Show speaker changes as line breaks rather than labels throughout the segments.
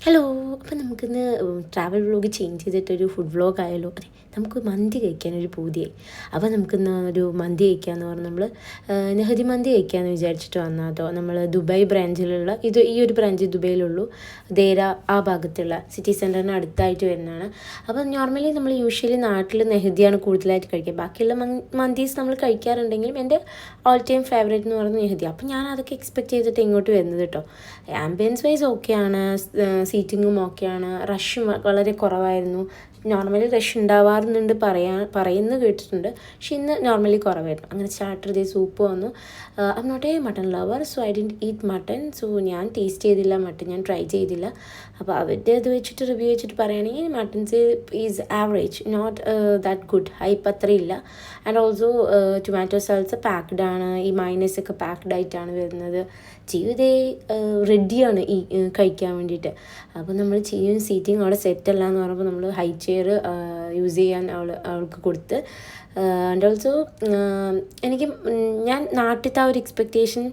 Hello. അപ്പം നമുക്കിന്ന് travel vlog change ചെയ്തിട്ടൊരു ഫുഡ് വ്ളോഗ് ആയാലോ? അതെ, നമുക്ക് മന്തി കഴിക്കാനൊരു പൂതിയായി. അപ്പോൾ നമുക്കിന്ന് ഒരു മന്തി കഴിക്കാമെന്ന് പറഞ്ഞ് നമ്മൾ നെഹദി മന്തി കഴിക്കാമെന്ന് വിചാരിച്ചിട്ട് വന്നാൽ കേട്ടോ. നമ്മൾ ദുബായ് ബ്രാഞ്ചിലുള്ള ഈ ഒരു ബ്രാഞ്ച് ദുബൈയിലുള്ളൂ. ദേര ആ ഭാഗത്തുള്ള സിറ്റി സെൻറ്ററിന് അടുത്തായിട്ട് വരുന്നതാണ്. അപ്പോൾ നോർമലി നമ്മൾ യൂഷ്വലി നാട്ടിൽ നെഹദിയാണ് കൂടുതലായിട്ട് കഴിക്കുക. ബാക്കിയുള്ള മന്തീസ് നമ്മൾ കഴിക്കാറുണ്ടെങ്കിലും എൻ്റെ ഓൾ ടൈം ഫേവറേറ്റ് എന്ന് പറയുന്നത് നെഹദി. അപ്പോൾ ഞാൻ അതൊക്കെ എക്സ്പെക്ട് ചെയ്തിട്ട് ഇങ്ങോട്ട് വരുന്നത് കേട്ടോ. ആംബിയൻസ് വൈസ് ഓക്കെയാണ്, സീറ്റിങ്ങും ഓക്കെയാണ്. റഷ് വളരെ കുറവായിരുന്നു. നോർമലി റഷ് ഉണ്ടാവാറുണ്ട് പറയുന്നത് കേട്ടിട്ടുണ്ട്, പക്ഷെ ഇന്ന് നോർമലി കുറവായിരുന്നു. അങ്ങനെ സ്റ്റാർട്ടർ ചെയ്ത് സൂപ്പ് വന്നു. I'm not a mutton lover, so I didn't eat mutton. So ഞാൻ ടേസ്റ്റ് ചെയ്തില്ല മട്ടൺ, ഞാൻ ട്രൈ ചെയ്തില്ല. അപ്പോൾ അവരുടെ ഇത് വെച്ചിട്ട് റിവ്യൂ വെച്ചിട്ട് പറയുകയാണെങ്കിൽ muttons is average, not that good, hype അത്രയില്ല. ആൻഡ് ഓൾസോ ടൊമാറ്റോ സോൾസ് പാക്ക്ഡ് ആണ്, ഈ മൈനസ് ഒക്കെ പാക്ക്ഡ് ആയിട്ടാണ് വരുന്നത്. ചെയ്തേ റെഡിയാണ് ഈ കഴിക്കാൻ വേണ്ടിയിട്ട്. അപ്പോൾ നമ്മൾ ചെയ്യും സീറ്റിംഗ് അവിടെ സെറ്റല്ല എന്ന് പറഞ്ഞപ്പോൾ നമ്മൾ ഹൈ ചെയർ യൂസ് ചെയ്യാൻ അവൾക്ക് കൊടുത്ത്. ആൻഡ് ഓൾസോ ഞാൻ നാട്ടിലത്തെ ആ ഒരു എക്സ്പെക്റ്റേഷൻ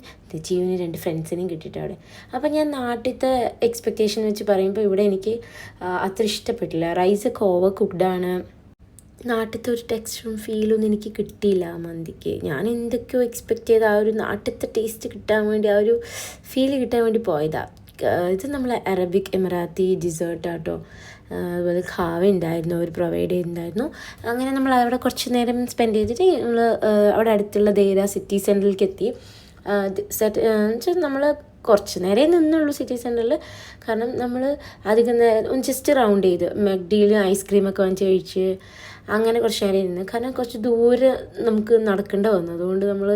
ജീവന് 2 ഫ്രണ്ട്സിനെയും കിട്ടിയിട്ട് അവിടെ. അപ്പോൾ ഞാൻ നാട്ടിലത്തെ എക്സ്പെക്റ്റേഷൻ വെച്ച് പറയുമ്പോൾ ഇവിടെ എനിക്ക് അത്ര ഇഷ്ടപ്പെട്ടില്ല. റൈസൊക്കെ ഓവർ കുക്ക്ഡാണ്. നാട്ടിലത്തെ ഒരു ടെക്സ്ചറും ഫീലൊന്നും എനിക്ക് കിട്ടിയില്ല ആ മന്തിക്ക്. ഞാൻ എന്തൊക്കെയോ എക്സ്പെക്റ്റ് ചെയ്ത ആ ഒരു നാട്ടിലത്തെ ടേസ്റ്റ് കിട്ടാൻ വേണ്ടി, ആ ഒരു ഫീല് കിട്ടാൻ വേണ്ടി പോയതാണ്. ഇത് നമ്മൾ അറബിക് എമിറാത്തി ഡിസേർട്ടാട്ടോ. അതുപോലെ ഖാവ ഉണ്ടായിരുന്നു, അവർ പ്രൊവൈഡ് ചെയ്തിട്ടുണ്ടായിരുന്നു. അങ്ങനെ നമ്മൾ അവിടെ കുറച്ച് നേരം സ്പെൻഡ് ചെയ്തിട്ട് നമ്മൾ അവിടെ അടുത്തുള്ള ദേര സിറ്റി സെൻറ്ററിലേക്ക് എത്തി. വെച്ചാൽ നമ്മൾ കുറച്ച് നേരം നിന്നുള്ളൂ സിറ്റി സെൻറ്ററിൽ. കാരണം നമ്മൾ അധികം നേരം ജസ്റ്റ് റൗണ്ട് ചെയ്ത് മെക്ഡിയിൽ ഐസ്ക്രീമൊക്കെ വാങ്ങിച്ച് കഴിച്ച് അങ്ങനെ കുറച്ച് നേരം ഇരുന്ന്. കാരണം കുറച്ച് ദൂരം നമുക്ക് നടക്കേണ്ട വന്നു, അതുകൊണ്ട് നമ്മൾ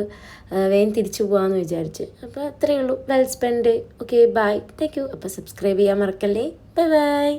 വേഗം തിരിച്ചു പോകാമെന്ന് വിചാരിച്ച്. അപ്പോൾ അത്രയേ ഉള്ളൂ. Well spend. Okay, bye, thank you. അപ്പോൾ സബ്സ്ക്രൈബ് ചെയ്യാൻ മറക്കല്ലേ. Bye by.